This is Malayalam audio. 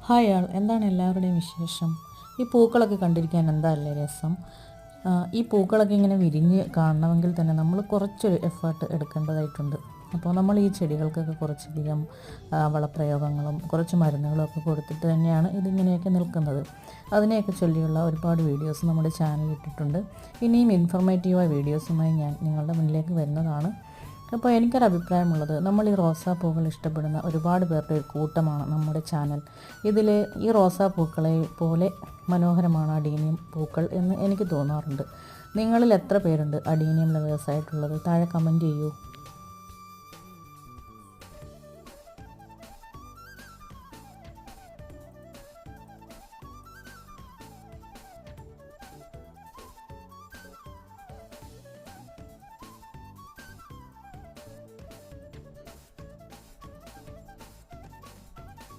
ഹായ് ആൾ, എന്താണ് എല്ലാവരുടെയും വിശേഷം? ഈ പൂക്കളൊക്കെ കണ്ടിരിക്കാൻ എന്താല്ലേ രസം. ഈ പൂക്കളൊക്കെ ഇങ്ങനെ വിരിഞ്ഞ് കാണണമെങ്കിൽ തന്നെ നമ്മൾ കുറച്ചൊരു എഫേർട്ട് എടുക്കേണ്ടതായിട്ടുണ്ട്. അപ്പോൾ നമ്മൾ ഈ ചെടികൾക്കൊക്കെ കുറച്ചധികം വളപ്രയോഗങ്ങളും കുറച്ച് മരുന്നുകളും ഒക്കെ കൊടുത്തിട്ട് തന്നെയാണ് ഇതിങ്ങനെയൊക്കെ നിൽക്കുന്നത്. അതിനെയൊക്കെ ചൊല്ലിയുള്ള ഒരുപാട് വീഡിയോസ് നമ്മുടെ ചാനലിൽ ഇട്ടിട്ടുണ്ട്. ഇനിയും ഇൻഫർമേറ്റീവായ വീഡിയോസുമായി ഞാൻ നിങ്ങളുടെ മുന്നിലേക്ക് വരുന്നതാണ്. അപ്പോൾ എനിക്കൊരഭിപ്രായമുള്ളത്, നമ്മൾ ഈ റോസാപ്പൂക്കൾ ഇഷ്ടപ്പെടുന്ന ഒരുപാട് പേരുടെ ഒരു കൂട്ടമാണ് നമ്മുടെ ചാനൽ. ഇതിൽ ഈ റോസാപ്പൂക്കളെ പോലെ മനോഹരമാണ് അഡീനിയം പൂക്കൾ എന്ന് എനിക്ക് തോന്നാറുണ്ട്. നിങ്ങളിൽ എത്ര പേരുണ്ട് അഡീനിയം ലവേഴ്സായിട്ടുള്ളത്? താഴെ കമൻറ്റ് ചെയ്യൂ.